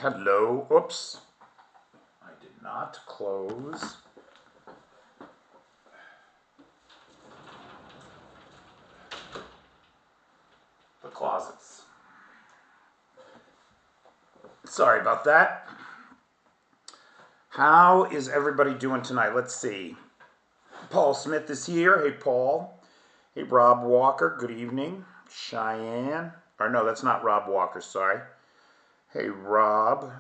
hello. Oops. I did not close the closets. Sorry about that. How is everybody doing tonight? Let's see. Paul Smith is here. Hey, Paul. Hey, Rob Walker. Good evening. Cheyenne. Or no, that's not Rob Walker. Sorry. Hey, Rob.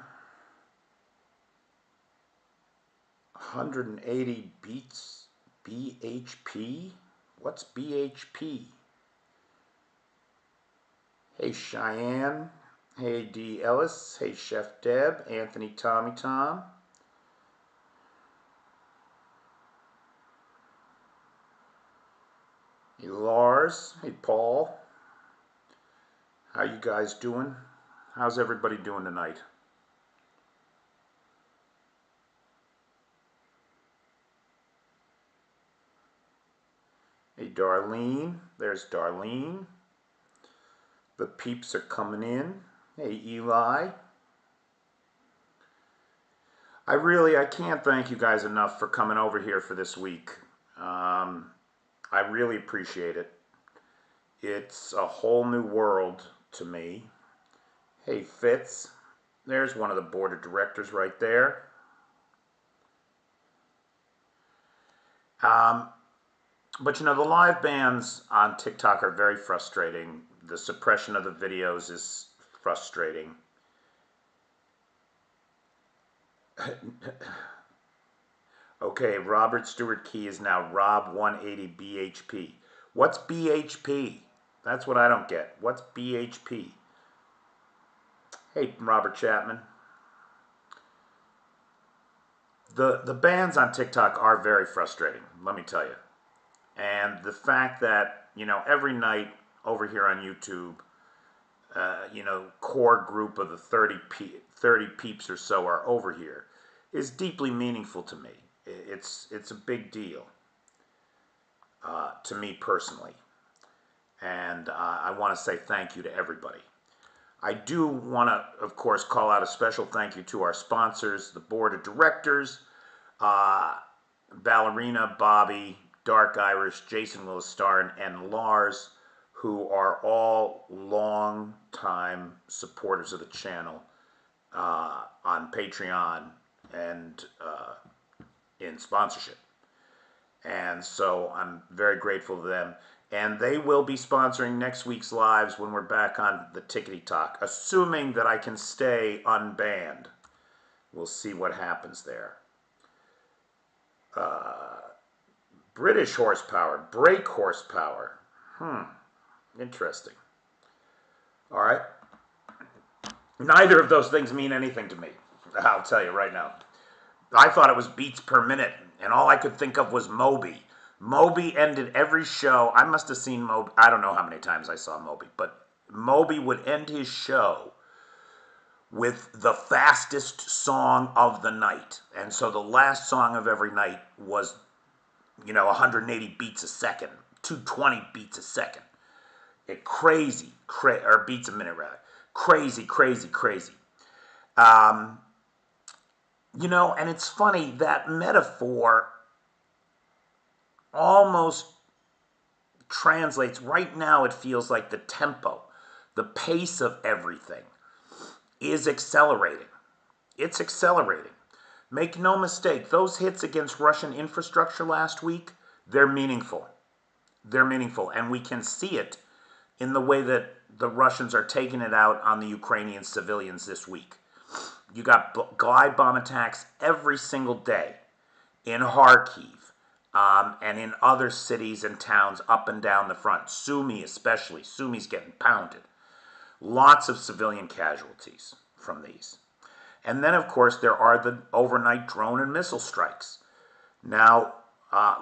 180 beats. BHP? What's BHP? Hey, Cheyenne. Hey, D. Ellis. Hey, Chef Deb. Anthony Tommy Tom. Hey, Lars. Hey, Paul. How you guys doing? How's everybody doing tonight? Hey, Darlene. There's Darlene. The peeps are coming in. Hey, Eli. I can't thank you guys enough for coming over here for this week. I really appreciate it. It's a whole new world to me. Hey, Fitz. There's one of the board of directors right there. But you know, the live bans on TikTok are very frustrating. The suppression of the videos is frustrating. Okay, Robert Stewart Key is now Rob180 BHP. What's BHP? That's what I don't get. What's BHP? Hey, Robert Chapman. The bans on TikTok are very frustrating, let me tell you. And the fact that, you know, every night over here on YouTube, you know, core group of the 30 peeps or so are over here is deeply meaningful to me. It's a big deal to me personally. And I want to say thank you to everybody. I do want to, of course, call out a special thank you to our sponsors, the board of directors, Ballerina, Bobby, Dark Irish, Jason Willis Starr, and Lars, who are all long-time supporters of the channel on Patreon and in sponsorship. And so I'm very grateful to them. And they will be sponsoring next week's lives when we're back on the Tickety Talk, assuming that I can stay unbanned. We'll see what happens there. British horsepower, brake horsepower. Interesting. All right. Neither of those things mean anything to me, I'll tell you right now. I thought it was beats per minute, and all I could think of was Moby. Moby ended every show. I must have seen Moby. I don't know how many times I saw Moby, but Moby would end his show with the fastest song of the night. And so the last song of every night was, you know, 180 beats a second, 220 beats a second. Crazy, or beats a minute rather. Crazy, crazy, crazy. You know, and it's funny, that metaphor almost translates. Right now it feels like the tempo, the pace of everything is accelerating. It's accelerating. Make no mistake, those hits against Russian infrastructure last week, they're meaningful. They're meaningful, and we can see it in the way that the Russians are taking it out on the Ukrainian civilians this week. You got glide bomb attacks every single day in Kharkiv and in other cities and towns up and down the front. Sumy especially. Sumy's getting pounded. Lots of civilian casualties from these. And then, of course, there are the overnight drone and missile strikes. Now,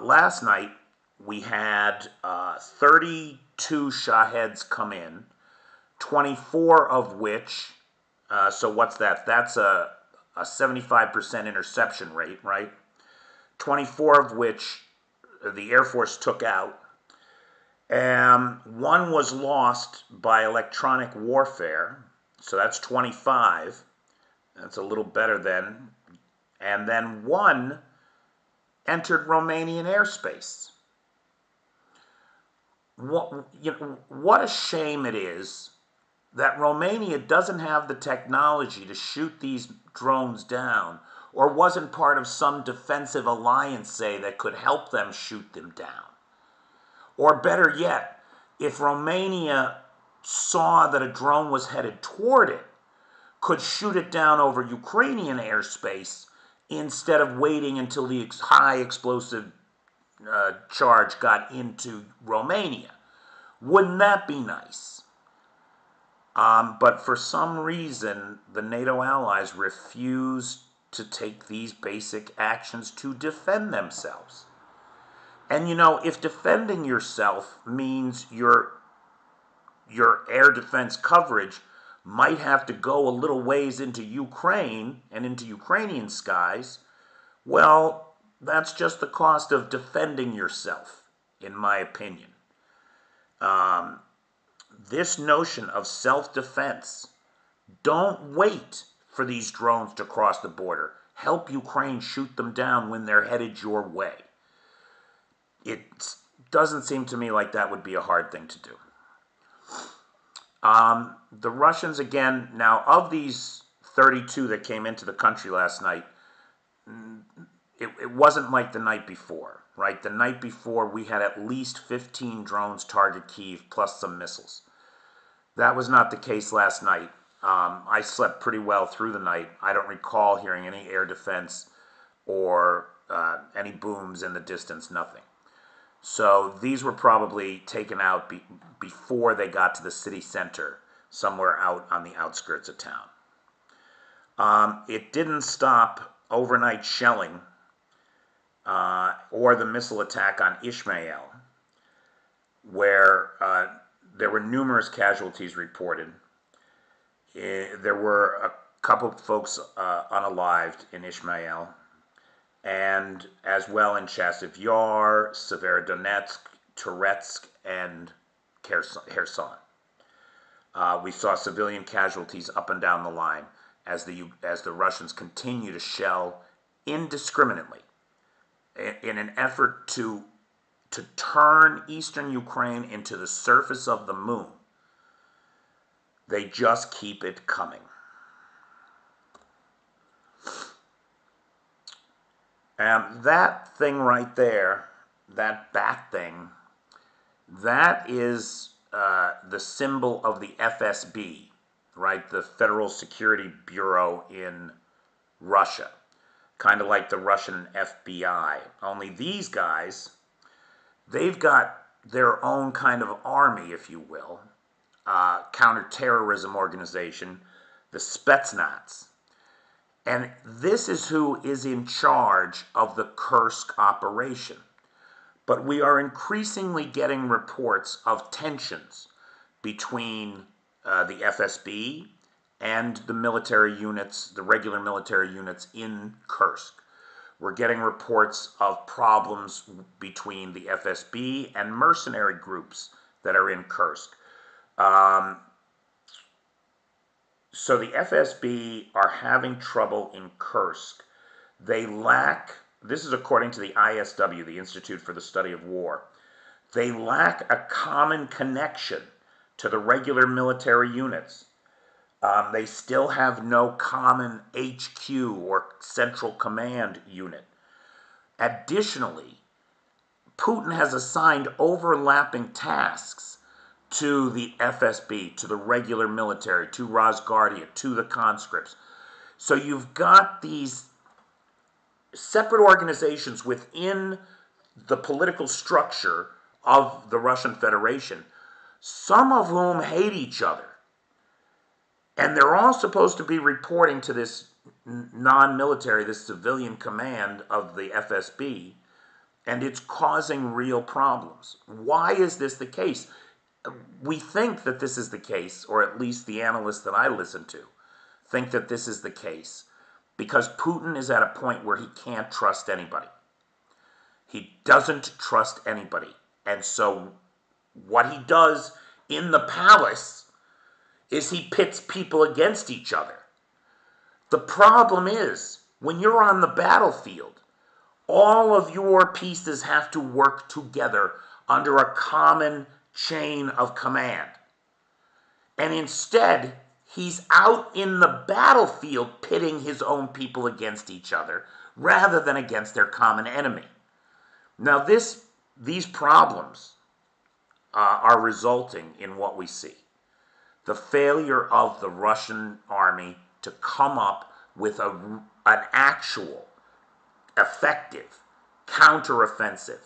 last night we had 32 Shaheds come in, 24 of which... so what's that? That's a 75% interception rate, right? 24 of which the Air Force took out. One was lost by electronic warfare, so that's 25. That's a little better than. And then one entered Romanian airspace. What a shame it is that Romania doesn't have the technology to shoot these drones down, or wasn't part of some defensive alliance, say, that could help them shoot them down. Or better yet, if Romania saw that a drone was headed toward it, could shoot it down over Ukrainian airspace instead of waiting until the high explosive charge got into Romania. Wouldn't that be nice? But for some reason, the NATO allies refuse to take these basic actions to defend themselves. And if defending yourself means your air defense coverage might have to go a little ways into Ukraine and into Ukrainian skies, well, that's just the cost of defending yourself, in my opinion. This notion of self-defense, don't wait for these drones to cross the border. Help Ukraine shoot them down when they're headed your way. It doesn't seem to me like that would be a hard thing to do. The Russians, again, now of these 32 that came into the country last night, it wasn't like the night before, right? The night before, we had at least 15 drones target Kyiv, plus some missiles. That was not the case last night. I slept pretty well through the night. I don't recall hearing any air defense or any booms in the distance, nothing. So these were probably taken out before they got to the city center, somewhere out on the outskirts of town. It didn't stop overnight shelling or the missile attack on Ishmael, where there were numerous casualties reported. There were a couple of folks unalived in Ishmael, and as well in Chasiv Yar, Severodonetsk, Toretsk, and Kherson. We saw civilian casualties up and down the line as the Russians continue to shell indiscriminately in an effort to turn eastern Ukraine into the surface of the moon. They just keep it coming. That thing right there, that bat thing, that is the symbol of the FSB, right? The Federal Security Bureau in Russia. Kind of like the Russian FBI. Only these guys, they've got their own kind of army, if you will, counterterrorism organization, the Spetsnaz. And this is who is in charge of the Kursk operation. But we are increasingly getting reports of tensions between the FSB and the military units, the regular military units in Kursk. We're getting reports of problems between the FSB and mercenary groups that are in Kursk. So the FSB are having trouble in Kursk. They lack, this is according to the ISW, the Institute for the Study of War, they lack a common connection to the regular military units. They still have no common HQ or central command unit. Additionally, Putin has assigned overlapping tasks to the FSB, to the regular military, to Rosguardia, to the conscripts. So you've got these separate organizations within the political structure of the Russian Federation, some of whom hate each other. And they're all supposed to be reporting to this non-military, this civilian command of the FSB, and it's causing real problems. Why is this the case? We think that this is the case, or at least the analysts that I listen to think that this is the case, because Putin is at a point where he can't trust anybody. He doesn't trust anybody. And so what he does in the palace is he pits people against each other. The problem is, when you're on the battlefield, all of your pieces have to work together under a common chain of command. And instead, he's out in the battlefield pitting his own people against each other rather than against their common enemy. Now, these problems are resulting in what we see. The failure of the Russian army to come up with an actual, effective counteroffensive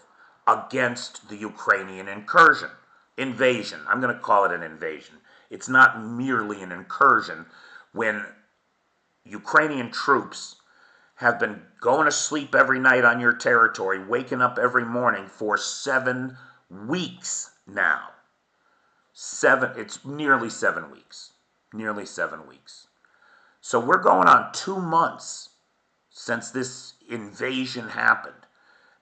against the Ukrainian invasion. I'm going to call it an invasion. It's not merely an incursion when Ukrainian troops have been going to sleep every night on your territory, waking up every morning for 7 weeks now. It's nearly 7 weeks. Nearly 7 weeks. So we're going on 2 months since this invasion happened.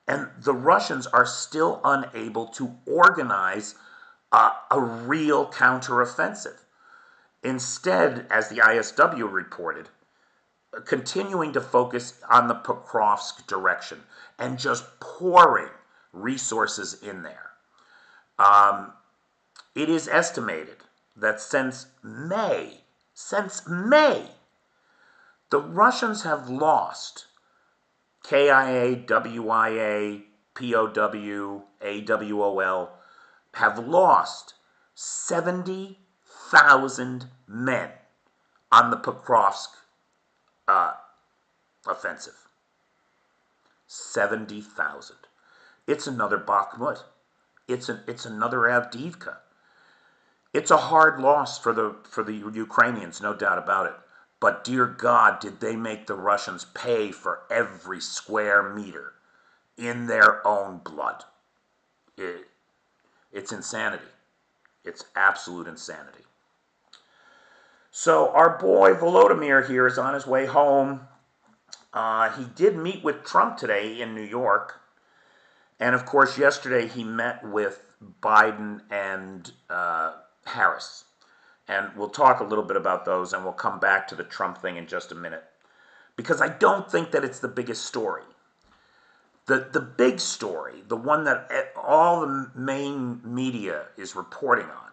And the Russians are still unable to organize a real counteroffensive. Instead, as the ISW reported, continuing to focus on the Pokrovsk direction and just pouring resources in there. It is estimated that since May, the Russians have lost KIA, WIA, POW, AWOL, have lost 70,000 men on the Pokrovsk offensive. 70,000. It's another Bakhmut. It's another Avdiivka. It's a hard loss for the Ukrainians, no doubt about it. But dear God, did they make the Russians pay for every square meter in their own blood. It's insanity. It's absolute insanity. So our boy Volodymyr here is on his way home. He did meet with Trump today in New York. And of course, yesterday he met with Biden and Harris. And we'll talk a little bit about those, and we'll come back to the Trump thing in just a minute. Because I don't think that it's the biggest story. The big story, the one that all the main media is reporting on,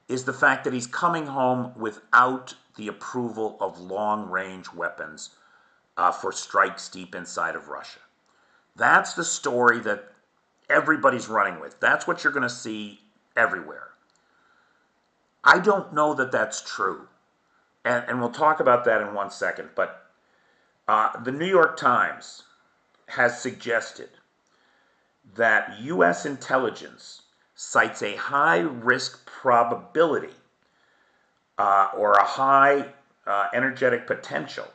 is the fact that he's coming home without the approval of long-range weapons for strikes deep inside of Russia. That's the story that everybody's running with. That's what you're going to see everywhere. I don't know that that's true. And we'll talk about that in 1 second. But the New York Times has suggested that U.S. intelligence cites a high-risk probability or a high energetic potential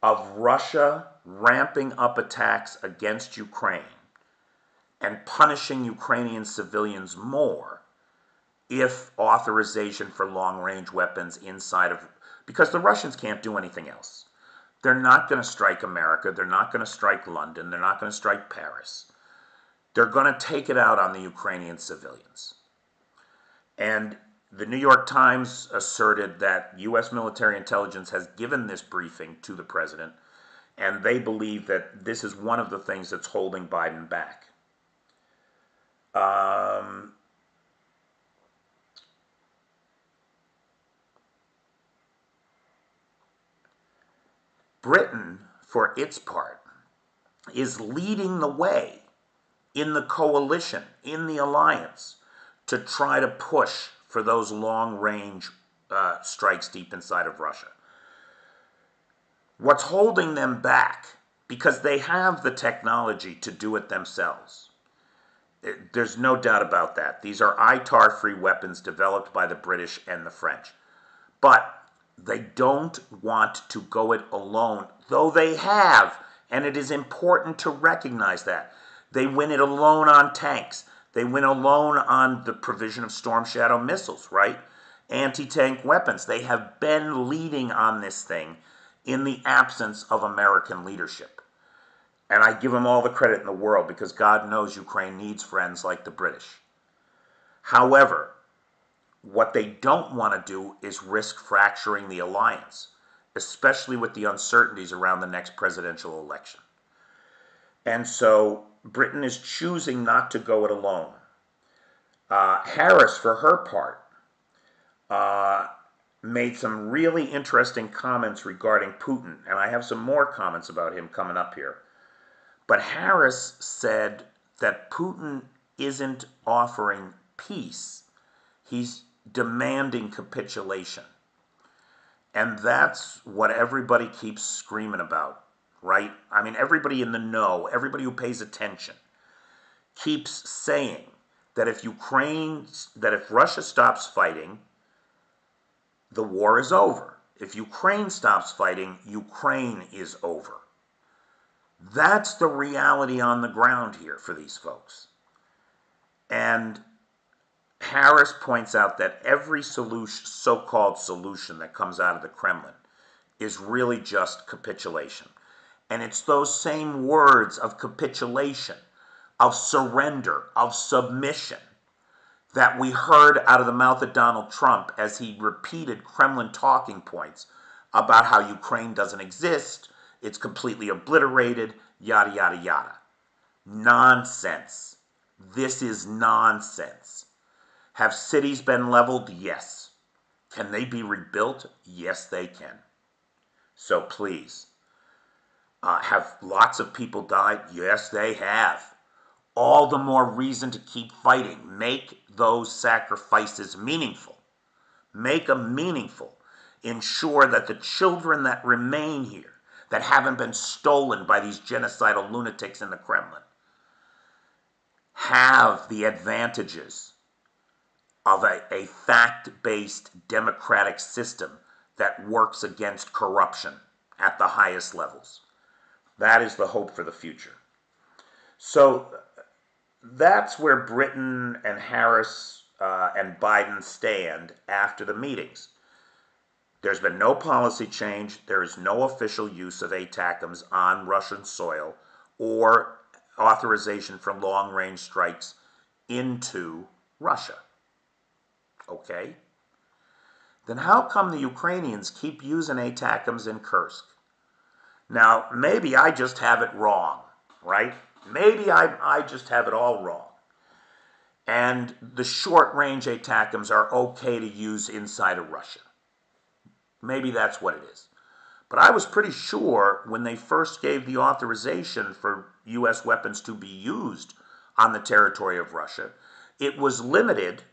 of Russia ramping up attacks against Ukraine and punishing Ukrainian civilians more if authorization for long-range weapons inside of... Because the Russians can't do anything else. They're not going to strike America. They're not going to strike London. They're not going to strike Paris. They're going to take it out on the Ukrainian civilians. And the New York Times asserted that U.S. military intelligence has given this briefing to the president, and they believe that this is one of the things that's holding Biden back. Britain, for its part, is leading the way in the coalition, in the alliance, to try to push for those long-range strikes deep inside of Russia. What's holding them back, because they have the technology to do it themselves, there's no doubt about that. These are ITAR-free weapons developed by the British and the French. But they don't want to go it alone, though they have, and it is important to recognize that. They win it alone on tanks. They win alone on the provision of Storm Shadow missiles, right? Anti-tank weapons. They have been leading on this thing in the absence of American leadership. And I give them all the credit in the world because God knows Ukraine needs friends like the British. However, what they don't want to do is risk fracturing the alliance. especially with the uncertainties around the next presidential election. And so Britain is choosing not to go it alone. Harris, for her part, made some really interesting comments regarding Putin, and I have some more comments about him coming up here. But Harris said that Putin isn't offering peace, he's demanding capitulation. And that's what everybody keeps screaming about, right? I mean, everybody in the know, everybody who pays attention, keeps saying that if Russia stops fighting, the war is over. If Ukraine stops fighting, Ukraine is over. That's the reality on the ground here for these folks. And Harris points out that every so-called solution that comes out of the Kremlin is really just capitulation. And it's those same words of capitulation, of surrender, of submission, that we heard out of the mouth of Donald Trump as he repeated Kremlin talking points about how Ukraine doesn't exist, it's completely obliterated, yada, yada, yada. Nonsense. This is nonsense. Have cities been leveled? Yes. Can they be rebuilt? Yes, they can. So please. Have lots of people died? Yes, they have. All the more reason to keep fighting. Make those sacrifices meaningful. Make them meaningful. Ensure that the children that remain here, that haven't been stolen by these genocidal lunatics in the Kremlin, have the advantages of a fact-based democratic system that works against corruption at the highest levels. That is the hope for the future. So that's where Britain and Harris and Biden stand after the meetings. There's been no policy change. There is no official use of ATACMS on Russian soil or authorization for long-range strikes into Russia. Okay? Then how come the Ukrainians keep using ATACMS in Kursk? Now, maybe I just have it wrong, right? Maybe I just have it all wrong. And the short-range ATACMS are okay to use inside of Russia. Maybe that's what it is. But I was pretty sure when they first gave the authorization for U.S. weapons to be used on the territory of Russia, it was limited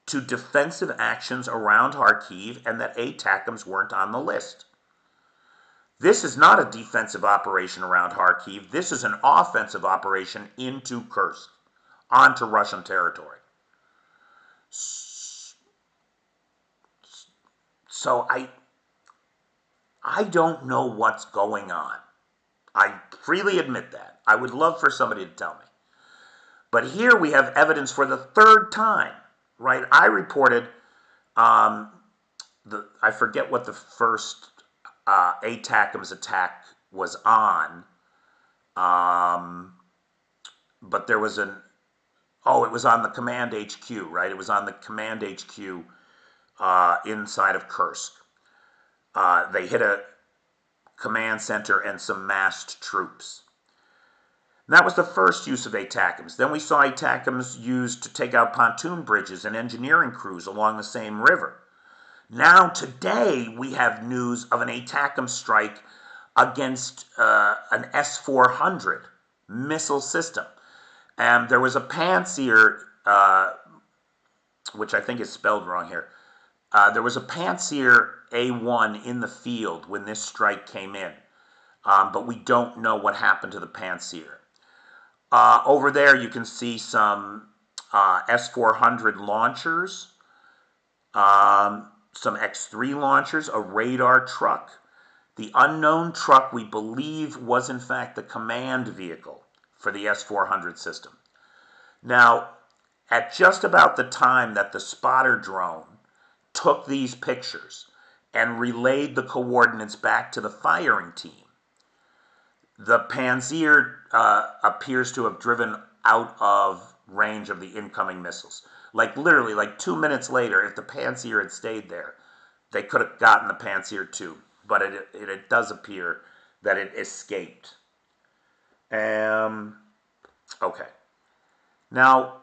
to defensive actions around Kyiv and that ATACMS weren't on the list. This is not a defensive operation around Kyiv. This is an offensive operation into Kursk, onto Russian territory. So I don't know what's going on. I freely admit that. I would love for somebody to tell me. But here we have evidence for the third time, right? I reported, I forget what the first ATACMS attack was on, but there was it was on the command HQ, right? It was on the command HQ inside of Kursk. They hit a command center and some massed troops. And that was the first use of ATACMS. Then we saw ATACMS used to take out pontoon bridges and engineering crews along the same river. Now today we have news of an ATACMS strike against an S-400 missile system. And there was a Pantsir, which I think is spelled wrong here. There was a Pantsir A1 in the field when this strike came in, but we don't know what happened to the Pantsir. Over there you can see some S-400 launchers, some X-3 launchers, a radar truck. The unknown truck we believe was in fact the command vehicle for the S-400 system. Now, at just about the time that the spotter drone took these pictures and relayed the coordinates back to the firing team, the Pantsir appears to have driven out of range of the incoming missiles. Like literally, like 2 minutes later, if the Pantsir had stayed there, they could have gotten the Pantsir too. but it does appear that it escaped. Okay. Now,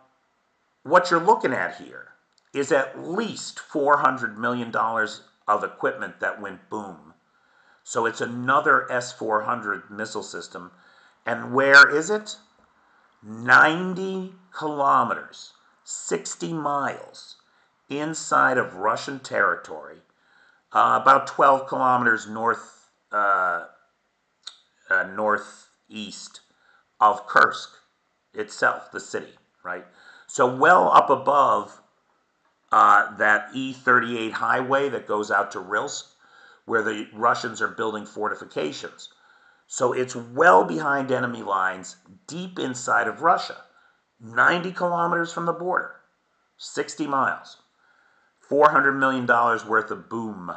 what you're looking at here is at least $400 million of equipment that went boom. So it's another S-400 missile system. And where is it? 90 kilometers, 60 miles inside of Russian territory, about 12 kilometers northeast of Kursk itself, the city, right? So well up above that E38 highway that goes out to Rilsk, where the Russians are building fortifications. So it's well behind enemy lines, deep inside of Russia, 90 kilometers from the border, 60 miles, $400 million worth of boom.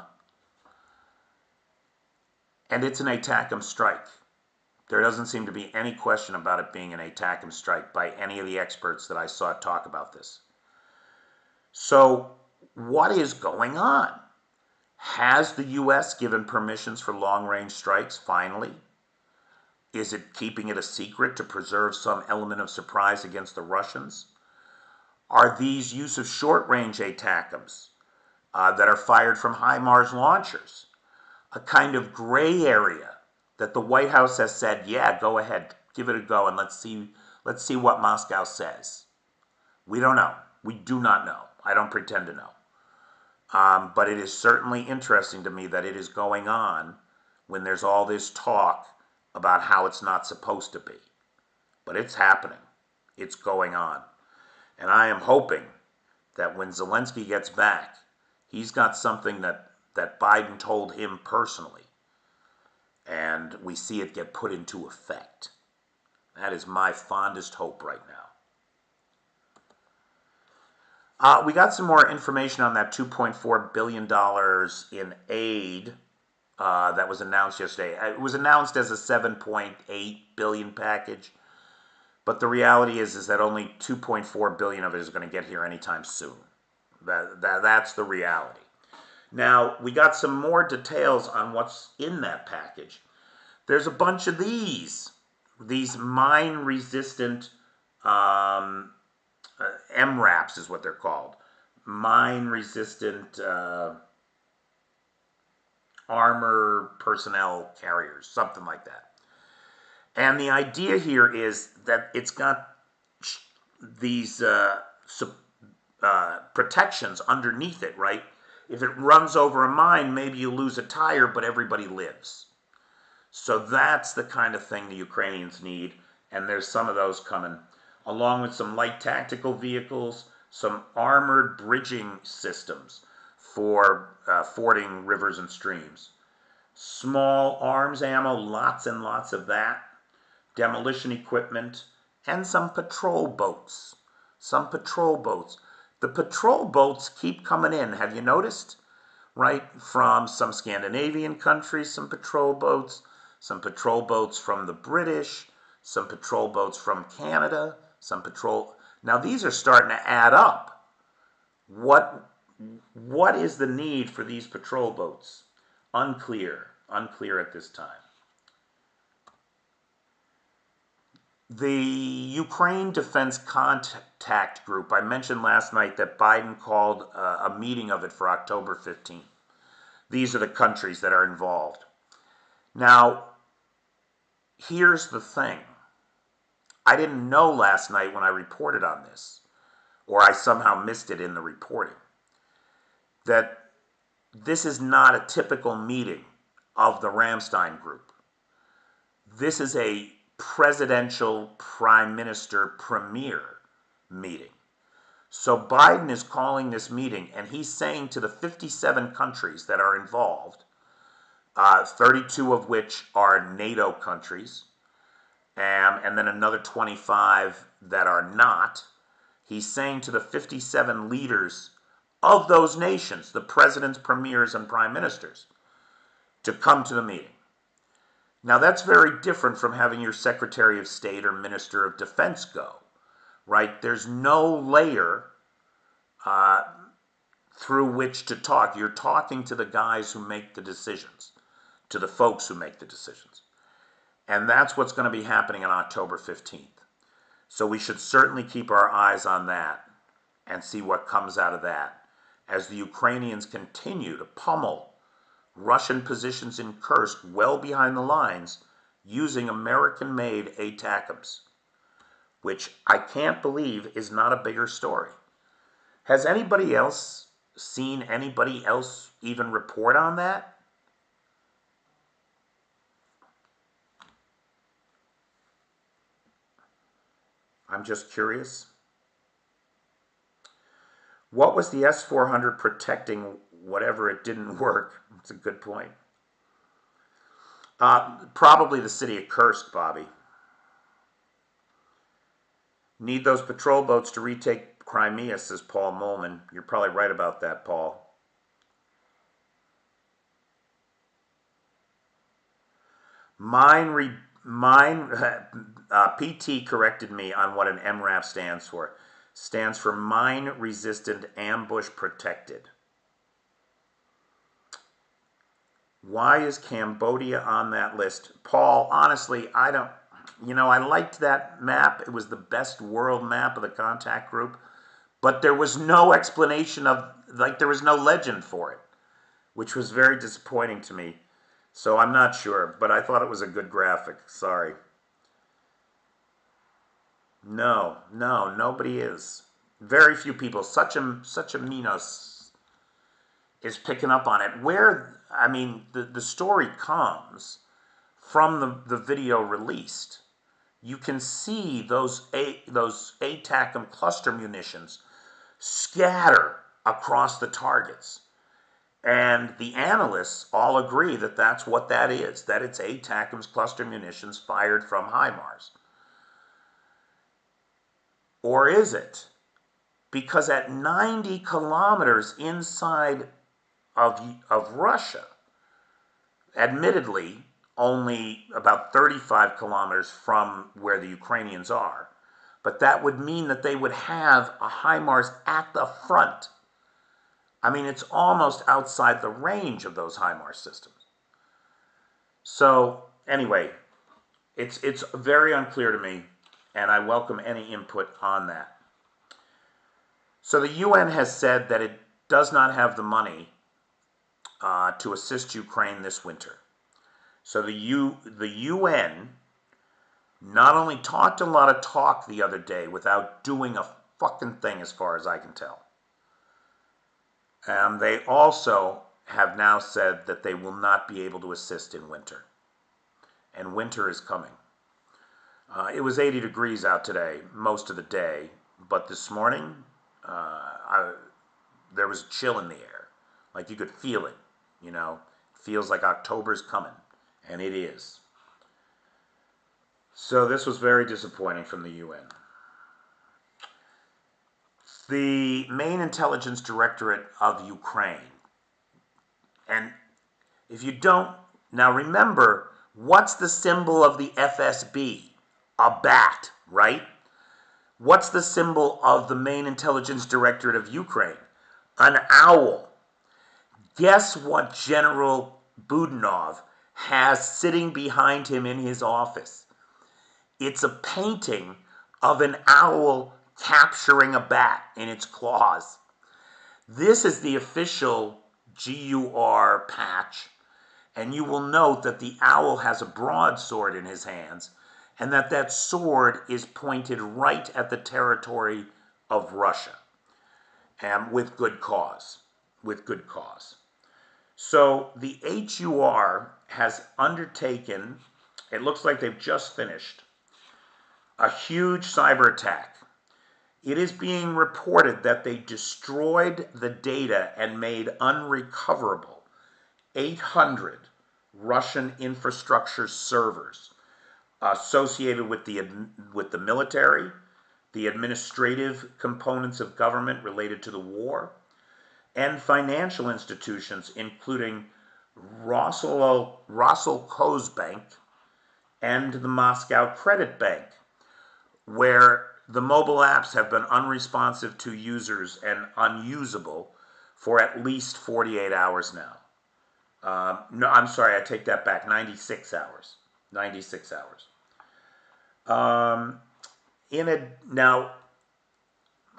And it's an ATACMS strike. There doesn't seem to be any question about it being an ATACMS strike by any of the experts that I saw talk about this. So what is going on? Has the U.S. given permissions for long-range strikes finally? Is it keeping it a secret to preserve some element of surprise against the Russians? Are these use of short-range ATACMS that are fired from HIMARS launchers a kind of gray area that the White House has said, yeah, go ahead, give it a go, and let's see what Moscow says? We don't know. We do not know. I don't pretend to know. But it is certainly interesting to me that it is going on when there's all this talk about how it's not supposed to be. But it's happening. It's going on. And I am hoping that when Zelensky gets back, he's got something that Biden told him personally, and we see it get put into effect. That is my fondest hope right now. We got some more information on that $2.4 billion in aid that was announced yesterday. It was announced as a $7.8 billion package, but the reality is that only $2.4 billion of it is going to get here anytime soon. That's the reality. Now, we got some more details on what's in that package. There's a bunch of these mine-resistant MRAPs is what they're called. Mine-resistant armor personnel carriers, something like that. And the idea here is that it's got these protections underneath it, right? If it runs over a mine, maybe you lose a tire, but everybody lives. So that's the kind of thing the Ukrainians need, and there's some of those coming, along with some light tactical vehicles, some armored bridging systems for fording rivers and streams. Small arms ammo, lots and lots of that. Demolition equipment, and some patrol boats. The patrol boats keep coming in. Have you noticed? Right? From some Scandinavian countries, some patrol boats from the British, some patrol boats from Canada, Now these are starting to add up. What is the need for these patrol boats? Unclear at this time. The Ukraine Defense Contact Group, I mentioned last night that Biden called a meeting of it for October 15th. These are the countries that are involved. Now, here's the thing. I didn't know last night when I reported on this, or I somehow missed it in the reporting, that this is not a typical meeting of the Ramstein Group. This is a presidential prime minister premier meeting. So Biden is calling this meeting, and he's saying to the 57 countries that are involved, 32 of which are NATO countries, and then another 25 that are not, he's saying to the 57 leaders of those nations, the presidents, premiers, and prime ministers, to come to the meeting. Now, that's very different from having your Secretary of State or Minister of Defense go, right? There's no layer through which to talk. You're talking to the guys who make the decisions. to the folks who make the decisions. And that's what's going to be happening on October 15th. So we should certainly keep our eyes on that and see what comes out of that as the Ukrainians continue to pummel Russian positions in Kursk well behind the lines using American-made ATACMS, which I can't believe is not a bigger story. Has anybody else seen anybody else even report on that? I'm just curious. What was the S-400 protecting whatever it didn't work? That's a good point. Probably the city of Kursk, Bobby. Need those patrol boats to retake Crimea, says Paul Molman. You're probably right about that, Paul. PT corrected me on what an MRAP stands for. Stands for Mine Resistant Ambush Protected. Why is Cambodia on that list? Paul, honestly, I don't, I liked that map. It was the best world map of the contact group, but there was no explanation there was no legend for it, which was very disappointing to me. So I'm not sure, but I thought it was a good graphic. Sorry. No, nobody is. Very few people. Such a Minos is picking up on it. The story comes from the video released. You can see those ATACMS cluster munitions scatter across the targets. And the analysts all agree that that's what that is, that it's ATACMS cluster munitions fired from HIMARS. Or is it? Because at 90 kilometers inside of Russia, admittedly only about 35 kilometers from where the Ukrainians are, but that would mean that they would have a HIMARS at the front. It's almost outside the range of those HIMARS systems. So anyway, it's very unclear to me, and I welcome any input on that. So the UN has said that it does not have the money to assist Ukraine this winter. So the UN not only talked a lot of talk the other day without doing a fucking thing as far as I can tell. They also have now said that they will not be able to assist in winter. And winter is coming. It was 80 degrees out today, most of the day, but this morning, there was a chill in the air. Like you could feel it, feels like October's coming, and it is. So this was very disappointing from the UN. The main intelligence directorate of Ukraine, and if you don't, now remember, what's the symbol of the FSB? A bat, right? What's the symbol of the main intelligence directorate of Ukraine? An owl. Guess what General Budanov has sitting behind him in his office? It's a painting of an owl capturing a bat in its claws. This is the official GUR patch, and you will note that the owl has a broadsword in his hands, and that sword is pointed right at the territory of Russia, and with good cause. So the HUR has undertaken, it looks like they've just finished, a huge cyber attack. It is being reported that they destroyed the data and made unrecoverable 800 Russian infrastructure servers associated with the military, the administrative components of government related to the war, and financial institutions, including Roskosbank and the Moscow Credit Bank, where the mobile apps have been unresponsive to users and unusable for at least 48 hours now. No, I'm sorry, I take that back. 96 hours. 96 hours. Now,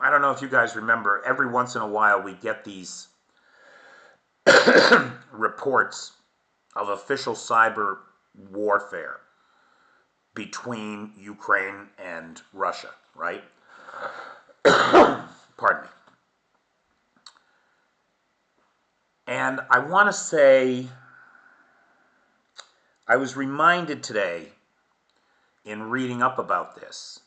I don't know if you guys remember, every once in a while we get these reports of official cyber warfare between Ukraine and Russia, right? Pardon me. And I want to say, I was reminded today in reading up about this.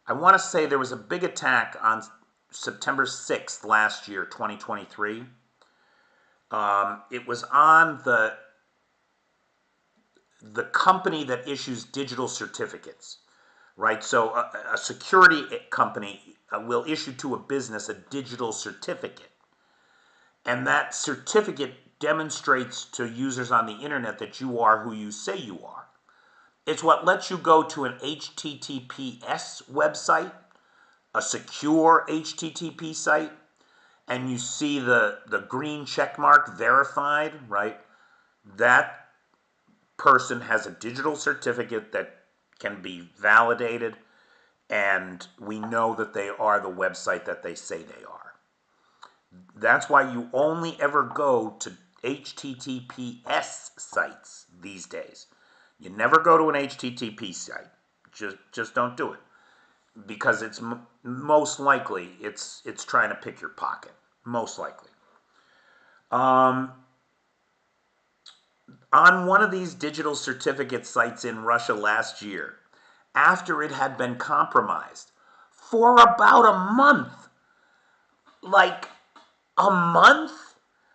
I want to say there was a big attack on September 6th last year, 2023. It was on the company that issues digital certificates, right? So a security company will issue to a business a digital certificate. And that certificate demonstrates to users on the internet that you are who you say you are. It's what lets you go to an HTTPS website, a secure HTTP site, and you see the green check mark verified, right? That person has a digital certificate that can be validated, and we know that they are the website that they say they are. That's why you only ever go to HTTPS sites these days. You never go to an HTTP site. Just don't do it, because it's most likely it's trying to pick your pocket. Most likely. On one of these digital certificate sites in Russia last year, after it had been compromised for about a month, like a month?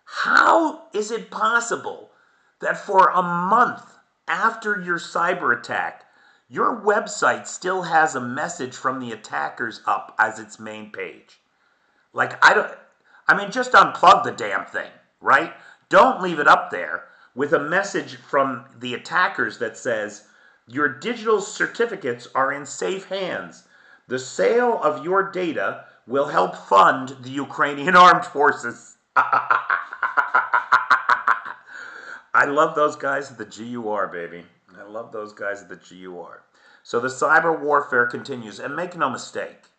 How is it possible that for a month after your cyber attack, your website still has a message from the attackers up as its main page? Like, just unplug the damn thing, right? Don't leave it up there with a message from the attackers that says, your digital certificates are in safe hands. The sale of your data will help fund the Ukrainian armed forces. I love those guys at the GUR, baby. I love those guys at the GUR. So the cyber warfare continues, and make no mistake,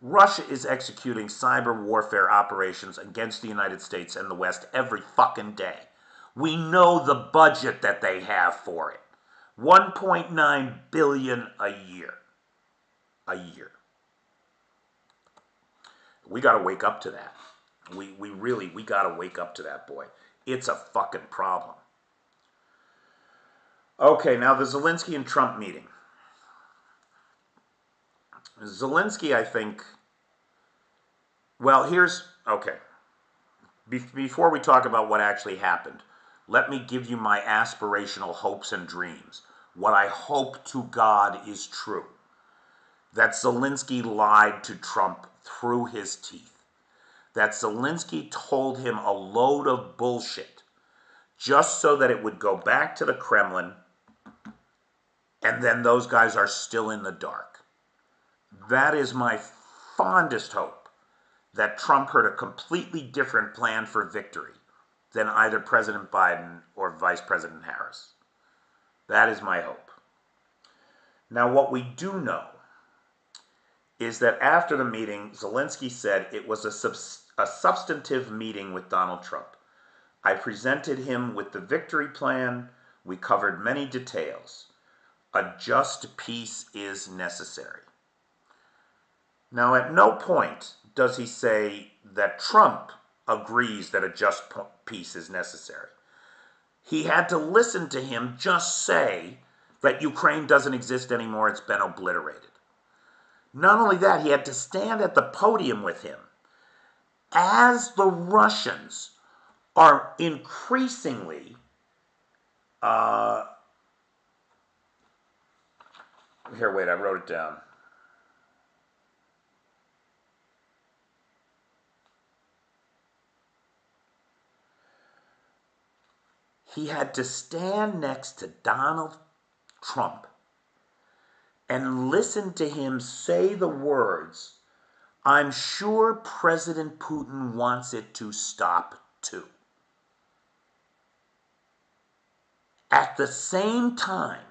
Russia is executing cyber warfare operations against the United States and the West every fucking day. We know the budget that they have for it. $1.9 billion a year. A year. We got to wake up to that. We got to wake up to that, boy. It's a fucking problem. Okay, now the Zelensky and Trump meeting. Zelensky, I think, okay. Before we talk about what actually happened, let me give you my aspirational hopes and dreams. What I hope to God is true. That Zelensky lied to Trump through his teeth. That Zelensky told him a load of bullshit just so that it would go back to the Kremlin, and then those guys are still in the dark. That is my fondest hope, that Trump heard a completely different plan for victory than either President Biden or Vice President Harris. That is my hope. Now, what we do know is that after the meeting, Zelensky said it was a substantive meeting with Donald Trump. I presented him with the victory plan. We covered many details. A just peace is necessary. Now, at no point does he say that Trump agrees that a just peace is necessary. He had to listen to him just say that Ukraine doesn't exist anymore, it's been obliterated. Not only that, he had to stand at the podium with him as the Russians are increasingly here, wait, I wrote it down. He had to stand next to Donald Trump and listen to him say the words, I'm sure President Putin wants it to stop too. at the same time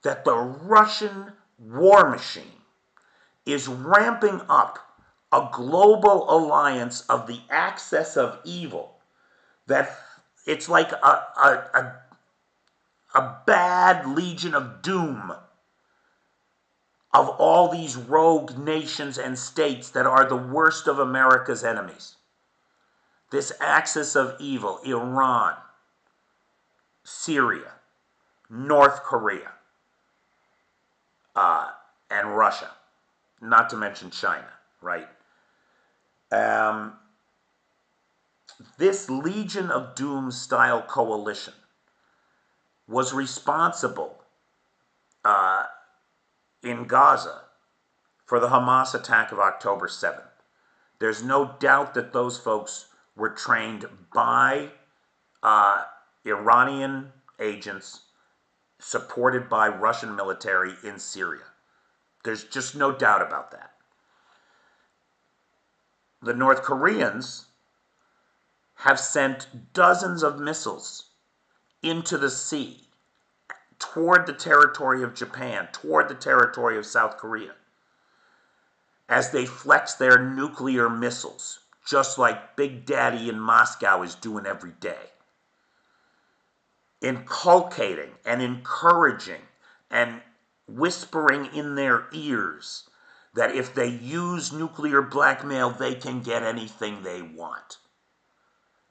that the Russian war machine is ramping up a global alliance of the axis of evil, that it's like a bad legion of doom of all these rogue nations and states that are the worst of America's enemies. This axis of evil: Iran, Syria, North Korea, and Russia, not to mention China, right? This Legion of Doom style coalition was responsible in Gaza for the Hamas attack of October 7th. There's no doubt that those folks were trained by Iranian agents supported by Russian military in Syria. There's just no doubt about that. The North Koreans have sent dozens of missiles into the sea toward the territory of Japan, toward the territory of South Korea, as they flex their nuclear missiles, just like Big Daddy in Moscow is doing every day. Inculcating and encouraging and whispering in their ears that if they use nuclear blackmail, they can get anything they want.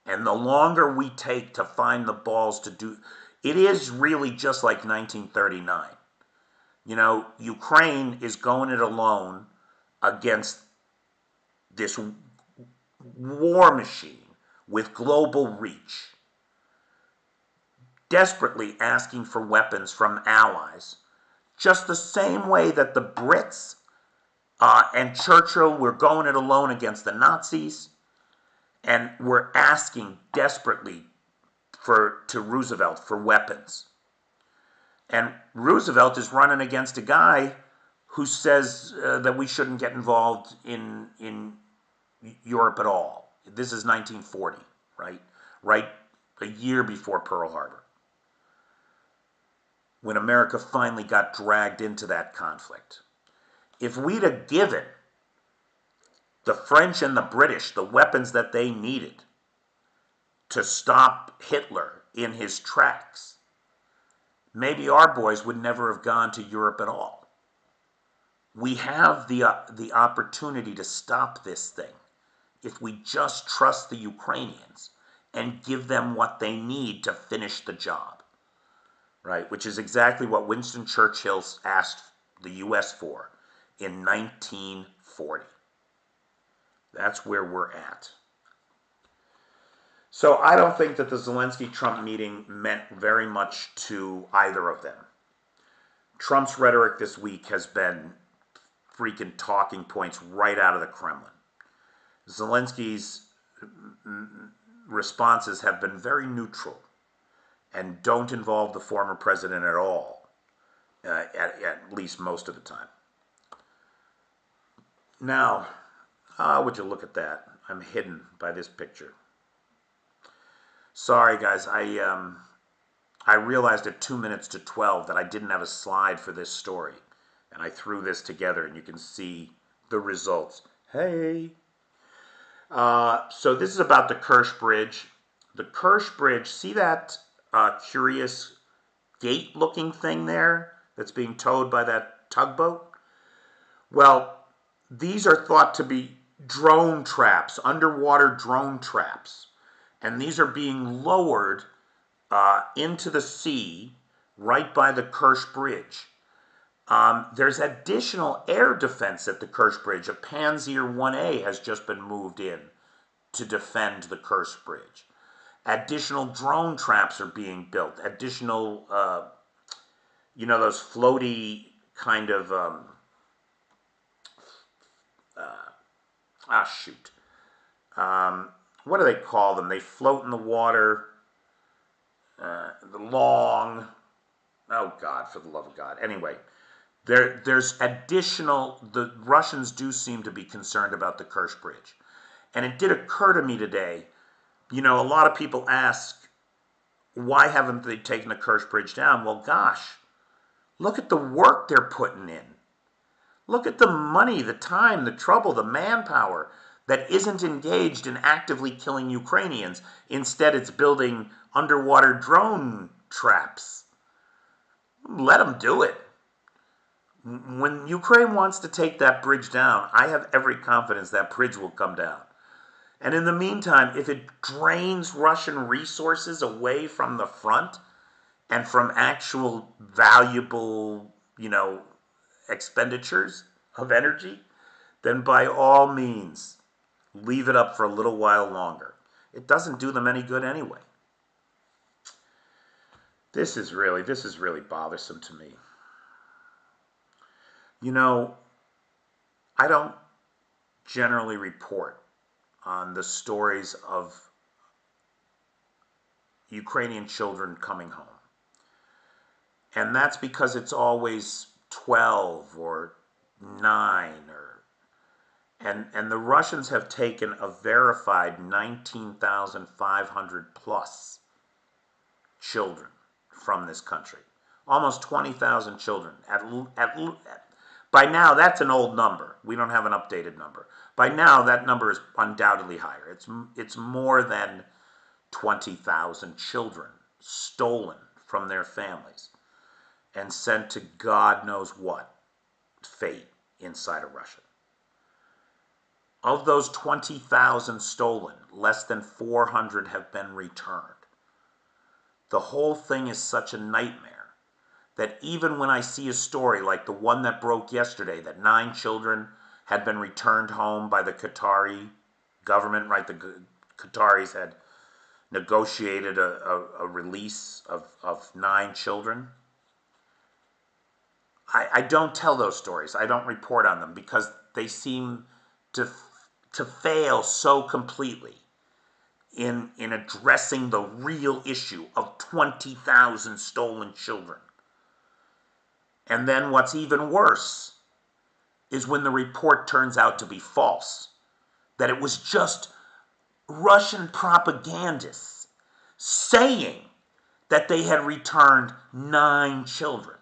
And the longer we take to find the balls to do, it is really just like 1939. You know, Ukraine is going it alone against this war machine with global reach, desperately asking for weapons from allies, just the same way that the Brits and Churchill were going it alone against the Nazis, and were asking desperately to Roosevelt for weapons. And Roosevelt is running against a guy who says that we shouldn't get involved in Europe at all. This is 1940, right? Right a year before Pearl Harbor, when America finally got dragged into that conflict. If we'd have given the French and the British the weapons that they needed to stop Hitler in his tracks, maybe our boys would never have gone to Europe at all. We have the opportunity to stop this thing if we just trust the Ukrainians and give them what they need to finish the job, right? Which is exactly what Winston Churchill asked the U.S. for in 1940. That's where we're at. So I don't think that the Zelensky-Trump meeting meant very much to either of them. Trump's rhetoric this week has been freaking talking points right out of the Kremlin. Zelensky's responses have been very neutral and don't involve the former president at all, at least most of the time. Now, would you look at that? I'm hidden by this picture. Sorry, guys. I realized at 2 minutes to 12 that I didn't have a slide for this story, and I threw this together, and you can see the results. Hey. So this is about the Kursk Bridge. The Kursk Bridge, see that curious gate-looking thing there that's being towed by that tugboat? Well, these are thought to be drone traps, underwater drone traps. And these are being lowered into the sea right by the Kursk Bridge. There's additional air defense at the Kursk Bridge. A Panzer 1A has just been moved in to defend the Kursk Bridge. Additional drone traps are being built. Additional, those floaty kind of, what do they call them? They float in the water. Oh God, for the love of God. Anyway, there's additional, the Russians do seem to be concerned about the Kursk Bridge. And it did occur to me today, a lot of people ask, why haven't they taken the Kursk bridge down? Well, gosh, look at the work they're putting in. Look at the money, the time, the trouble, the manpower that isn't engaged in actively killing Ukrainians. Instead, it's building underwater drone traps. Let them do it. When Ukraine wants to take that bridge down, I have every confidence that bridge will come down. And in the meantime, if it drains Russian resources away from the front and from actual valuable, expenditures of energy, then by all means, leave it up for a little while longer. It doesn't do them any good anyway. This is really bothersome to me. I don't generally report on the stories of Ukrainian children coming home. And that's because it's always 12 or 9 and the Russians have taken a verified 19,500 plus children from this country. Almost 20,000 children. By now, that's an old number. We don't have an updated number. By now, that number is undoubtedly higher. It's more than 20,000 children stolen from their families and sent to God knows what fate inside of Russia. Of those 20,000 stolen, less than 400 have been returned. The whole thing is such a nightmare that even when I see a story like the one that broke yesterday, that 9 children had been returned home by the Qatari government, right? The Qataris had negotiated a release of 9 children. I don't tell those stories. I don't report on them because they seem to fail so completely in addressing the real issue of 20,000 stolen children. And then what's even worse is when the report turns out to be false, that it was just Russian propagandists saying that they had returned 9 children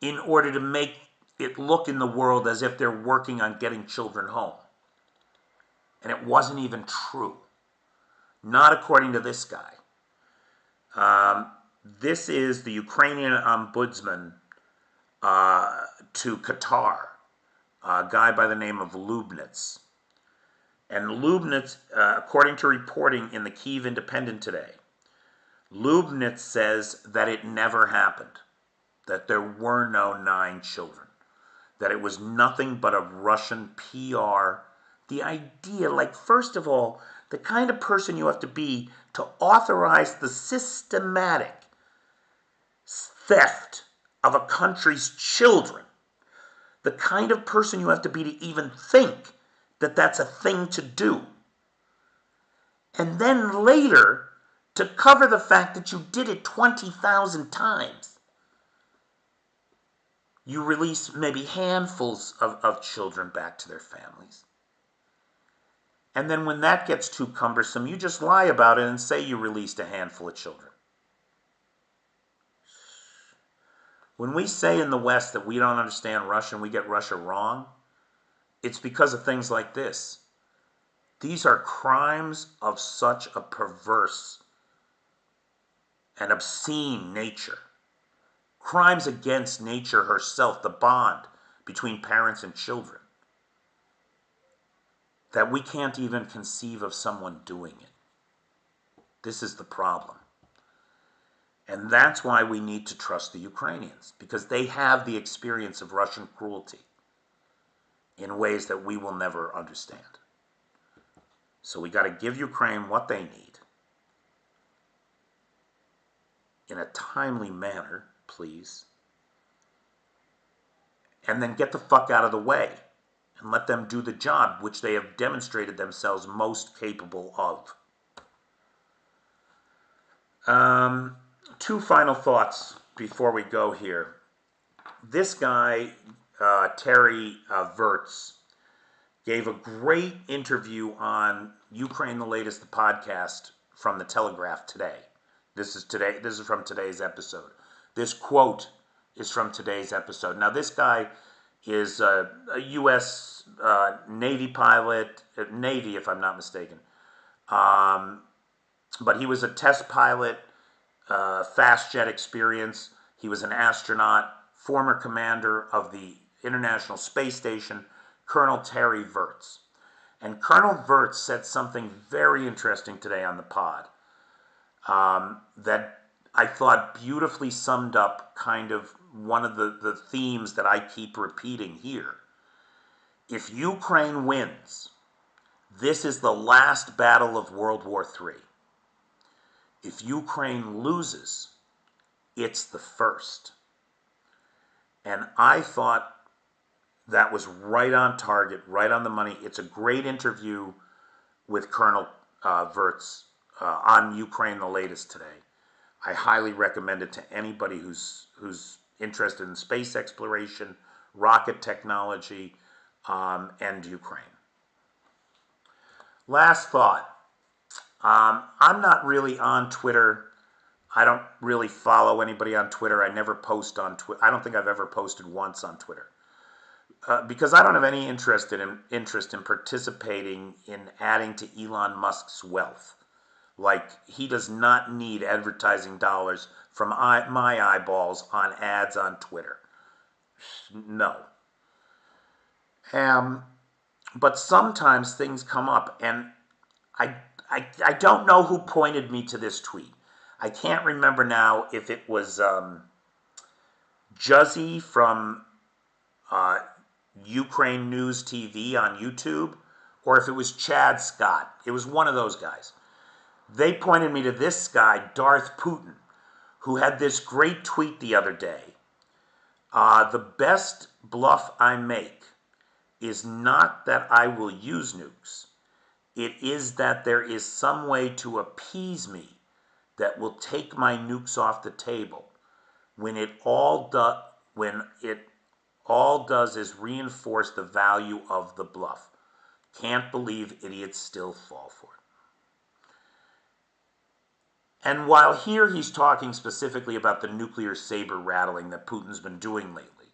in order to make it look in the world as if they're working on getting children home. And it wasn't even true. Not according to this guy. This is the Ukrainian ombudsman to Qatar, a guy by the name of Lubnitz. And Lubnitz, according to reporting in the Kyiv Independent today, Lubnitz says that it never happened, that there were no 9 children, that it was nothing but a Russian PR. The idea, first of all, the kind of person you have to be to authorize the systematic theft of a country's children, the kind of person you have to be to even think that that's a thing to do. And then later, to cover the fact that you did it 20,000 times, you release maybe handfuls of children back to their families. And then when that gets too cumbersome, you just lie about it and say you released a handful of children. When we say in the West that we don't understand Russia and we get Russia wrong, it's because of things like this. These are crimes of such a perverse and obscene nature. Crimes against nature herself, the bond between parents and children, that we can't even conceive of someone doing it. This is the problem. And that's why we need to trust the Ukrainians, because they have the experience of Russian cruelty in ways that we will never understand. So we got to give Ukraine what they need in a timely manner, please, and then get the fuck out of the way and let them do the job which they have demonstrated themselves most capable of. 2 final thoughts before we go here. This guy, Terry Virts, gave a great interview on Ukraine the Latest, the podcast, from the Telegraph today. This is from today's episode. This quote is from today's episode. Now, this guy is a U.S. Navy pilot, Navy if I'm not mistaken. But he was a test pilot, fast jet experience. He was an astronaut, former commander of the International Space Station, Colonel Terry Virts. And Colonel Virts said something very interesting today on the pod that I thought beautifully summed up kind of one of the themes that I keep repeating here. If Ukraine wins, this is the last battle of World War III. If Ukraine loses, it's the first. And I thought that was right on target, right on the money. It's a great interview with Colonel Virts on Ukraine, the latest today. I highly recommend it to anybody who's interested in space exploration, rocket technology, and Ukraine. Last thought. I'm not really on Twitter. I don't really follow anybody on Twitter. I never post on Twitter. I don't think I've ever posted once on Twitter. Because I don't have any interest in participating in adding to Elon Musk's wealth. Like, he does not need advertising dollars from my eyeballs on ads on Twitter. No. But sometimes things come up, and I don't know who pointed me to this tweet. I can't remember now if it was Juzzy from Ukraine News TV on YouTube, or if it was Chad Scott. It was one of those guys. They pointed me to this guy, Darth Putin, who had this great tweet the other day. The best bluff I make is not that I will use nukes. It is that there is some way to appease me that will take my nukes off the table when it all does is reinforce the value of the bluff. Can't believe idiots still fall for it. And while here he's talking specifically about the nuclear saber rattling that Putin's been doing lately,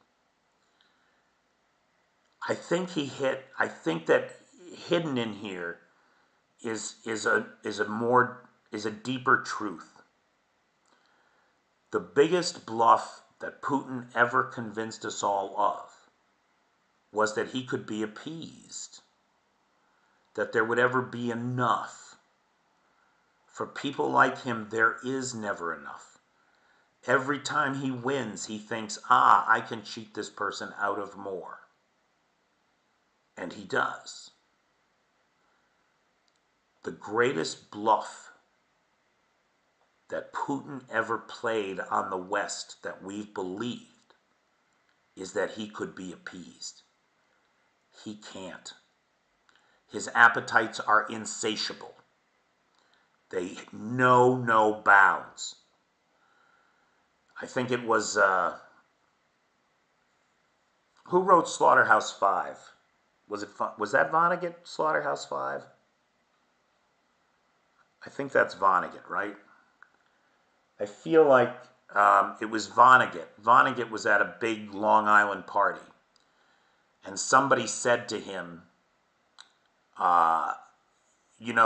I think that hidden in here is a deeper truth. The biggest bluff that Putin ever convinced us all of was that he could be appeased, that there would ever be enough. For people like him, there is never enough. Every time he wins, he thinks, I can cheat this person out of more. And he does. The greatest bluff that Putin ever played on the West that we've believed is that he could be appeased. He can't. His appetites are insatiable. They know no bounds. I think it was, who wrote Slaughterhouse-Five? Was that Vonnegut, Slaughterhouse-Five? I think that's Vonnegut, right? I feel like it was Vonnegut. Vonnegut was at a big Long Island party, and somebody said to him,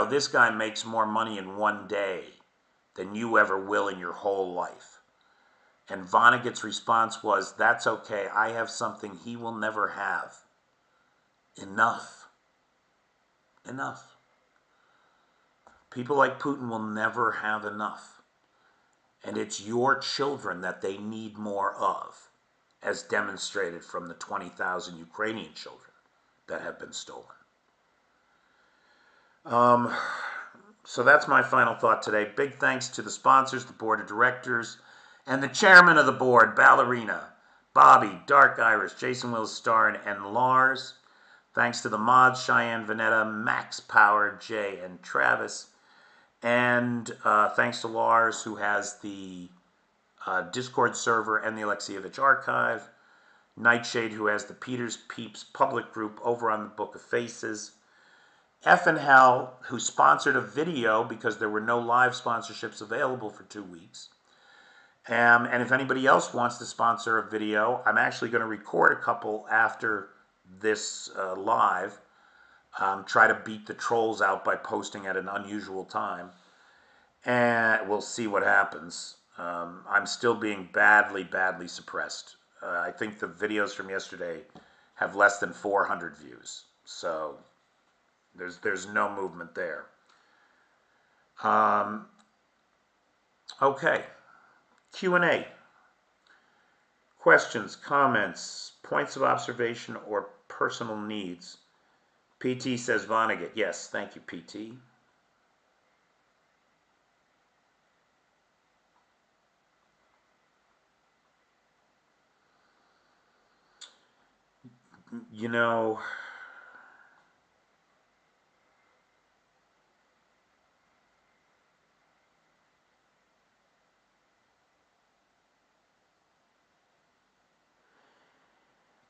this guy makes more money in one day than you ever will in your whole life. And Vonnegut's response was, that's okay, I have something he will never have. Enough. Enough. People like Putin will never have enough. And it's your children that they need more of, as demonstrated from the 20,000 Ukrainian children that have been stolen. So that's my final thought today. Big thanks to the sponsors, the board of directors, and the chairman of the board, Ballerina, Bobby, Dark Iris, Jason Willis Starn, and Lars. Thanks to the mods, Cheyenne Vanetta, Max Power, Jay, and Travis. And thanks to Lars, who has the Discord server and the Alexievich archive. Nightshade, who has the Peters Peeps public group over on the Book of Faces. F and Hell, who sponsored a video because there were no live sponsorships available for 2 weeks. And if anybody else wants to sponsor a video, I'm actually going to record a couple after this live. Try to beat the trolls out by posting at an unusual time. And we'll see what happens. I'm still being badly, badly suppressed. I think the videos from yesterday have less than 400 views. So there's no movement there. Okay. Q&A. Questions, comments, points of observation, or personal needs. PT says Vonnegut. Yes, thank you, PT. You know,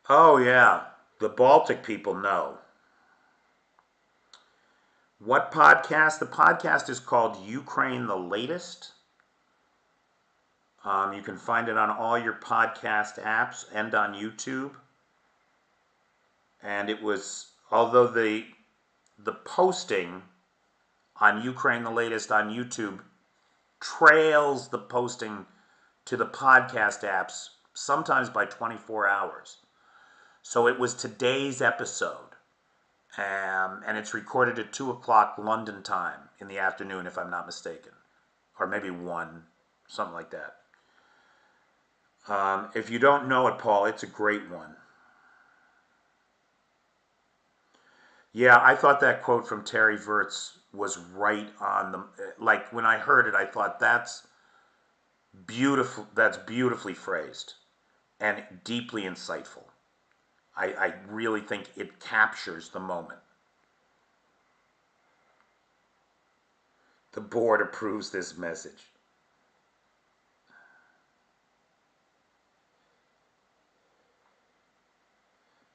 oh yeah, the Baltic people know. What podcast? The podcast is called Ukraine the Latest. You can find it on all your podcast apps and on YouTube. And it was, although the posting on Ukraine the Latest on YouTube trails the posting to the podcast apps sometimes by 24 hours. So it was today's episode. And it's recorded at 2 o'clock London time in the afternoon, if I'm not mistaken. Or maybe 1, something like that. If you don't know it, Paul, it's a great one. Yeah, I thought that quote from Terry Virts was right on the... Like, when I heard it, I thought that's beautiful. That's beautifully phrased and deeply insightful. I really think it captures the moment. The board approves this message.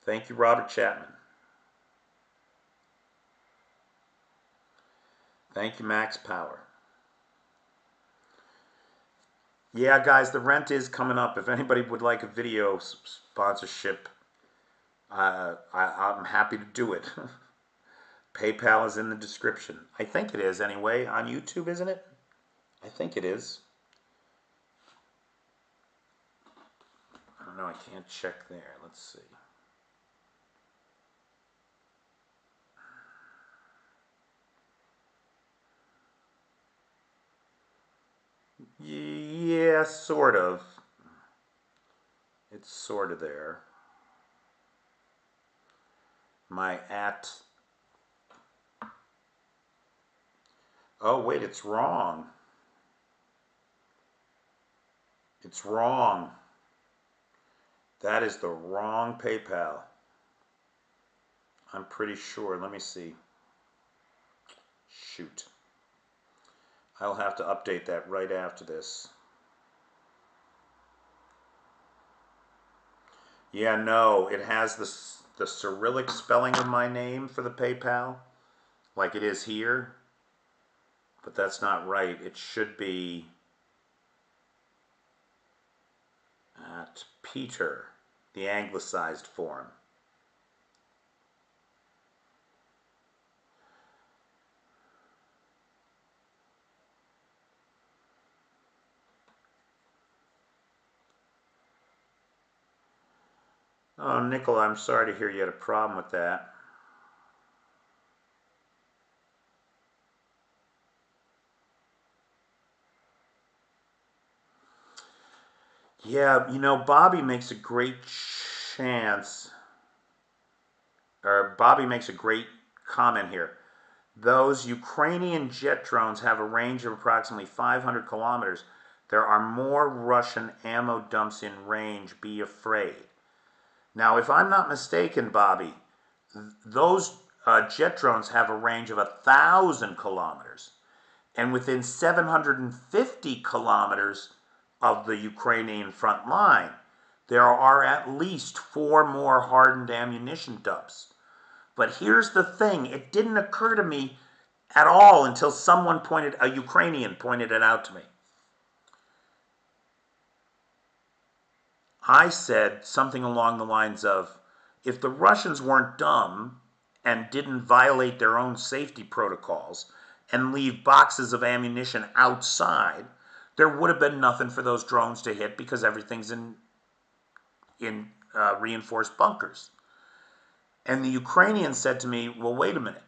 Thank you, Robert Chapman. Thank you, Max Power. Yeah, guys, the rent is coming up. If anybody would like a video sponsorship, I'm happy to do it. PayPal is in the description. I think it is anyway. On YouTube, isn't it? I think it is. I don't know. I can't check there. Let's see. Yeah, sort of. It's sort of there. My at... Oh, wait, it's wrong. It's wrong. That is the wrong PayPal. I'm pretty sure. Let me see. Shoot. I'll have to update that right after this. Yeah, no, it has the Cyrillic spelling of my name for the PayPal, like it is here. But that's not right. It should be at Peter, the anglicized form. Oh, Nicola, I'm sorry to hear you had a problem with that. Yeah, you know, Bobby makes a great comment here. Those Ukrainian jet drones have a range of approximately 500 kilometers. There are more Russian ammo dumps in range. Be afraid. Now, if I'm not mistaken, Bobby, those jet drones have a range of 1,000 kilometers. And within 750 kilometers of the Ukrainian front line, there are at least 4 more hardened ammunition dumps. But here's the thing. It didn't occur to me at all until a Ukrainian pointed it out to me. I said something along the lines of, if the Russians weren't dumb and didn't violate their own safety protocols and leave boxes of ammunition outside, there would have been nothing for those drones to hit because everything's in reinforced bunkers. And the Ukrainian said to me, well, wait a minute.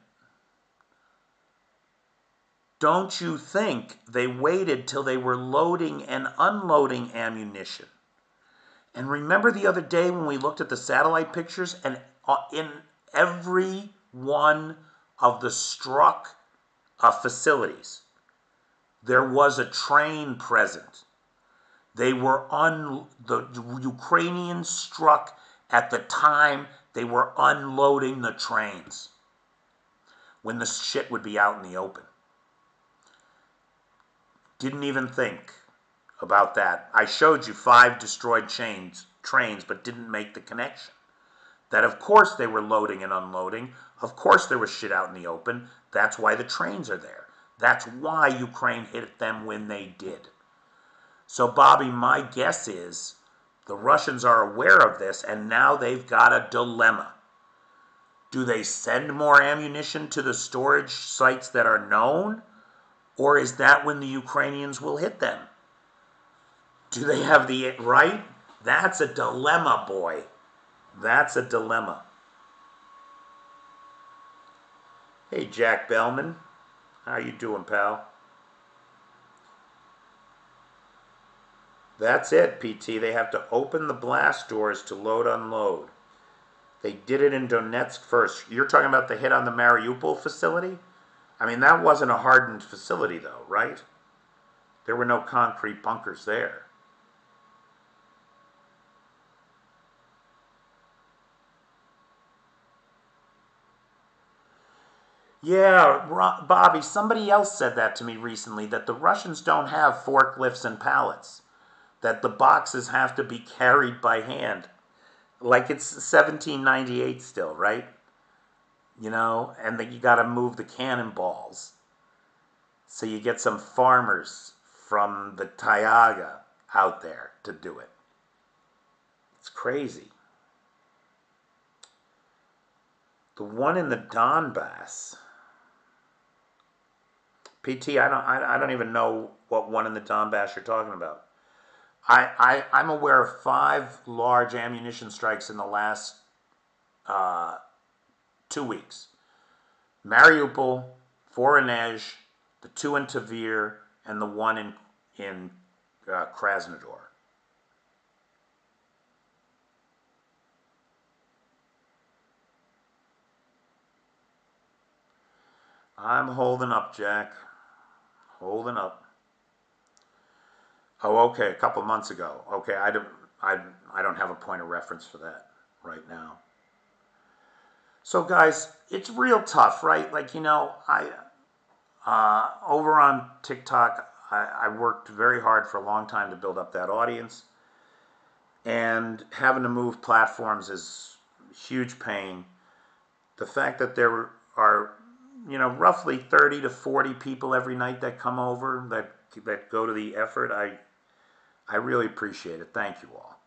Don't you think they waited till they were loading and unloading ammunition? And remember the other day when we looked at the satellite pictures, and in every one of the struck facilities, there was a train present. The Ukrainians struck at the time they were unloading the trains, when the shit would be out in the open. Didn't even think about that. I showed you 5 destroyed trains, but didn't make the connection. That of course they were loading and unloading. Of course there was shit out in the open. That's why the trains are there. That's why Ukraine hit them when they did. So Bobby, my guess is the Russians are aware of this, and now they've got a dilemma. Do they send more ammunition to the storage sites that are known? Or is that when the Ukrainians will hit them? Do they have the right? That's a dilemma, boy. That's a dilemma. Hey, Jack Bellman. How you doing, pal? That's it, PT. They have to open the blast doors to load, unload. They did it in Donetsk first. You're talking about the hit on the Mariupol facility? I mean, that wasn't a hardened facility, though, right? There were no concrete bunkers there. Yeah, Bobby, somebody else said that to me recently, that the Russians don't have forklifts and pallets, that the boxes have to be carried by hand. Like it's 1798 still, right? You know, and that you got to move the cannonballs. So you get some farmers from the Taiga out there to do it. It's crazy. The one in the Donbass. PT, I don't even know what one in the Donbass you're talking about. I'm aware of 5 large ammunition strikes in the last 2 weeks. Mariupol, Voronezh, the 2 in Tver, and the 1 in Krasnodar. I'm holding up, Jack. Holding up. Oh, okay, a couple months ago. Okay, I don't have a point of reference for that right now. So, guys, it's real tough, right? Like, you know, over on TikTok, I worked very hard for a long time to build up that audience. And having to move platforms is huge pain. The fact that there are, you know, roughly 30 to 40 people every night that come over, that go to the effort, I really appreciate it. Thank you all.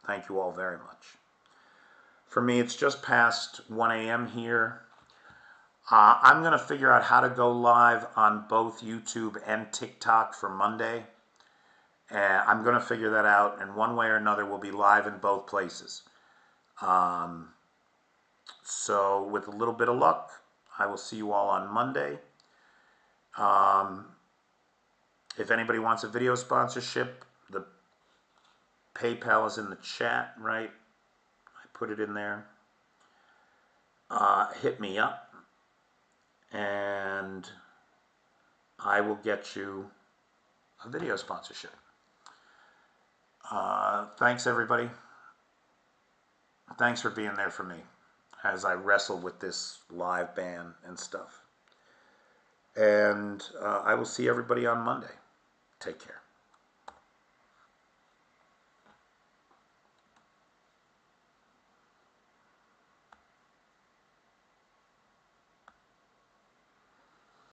Thank you all very much. For me, it's just past 1 a.m. here. I'm going to figure out how to go live on both YouTube and TikTok for Monday. I'm going to figure that out, and one way or another, we'll be live in both places. So with a little bit of luck, I will see you all on Monday. If anybody wants a video sponsorship, the PayPal is in the chat, right? I put it in there. Hit me up, and I will get you a video sponsorship. Thanks, everybody. Thanks for being there for me as I wrestle with this live ban and stuff. And I will see everybody on Monday. Take care.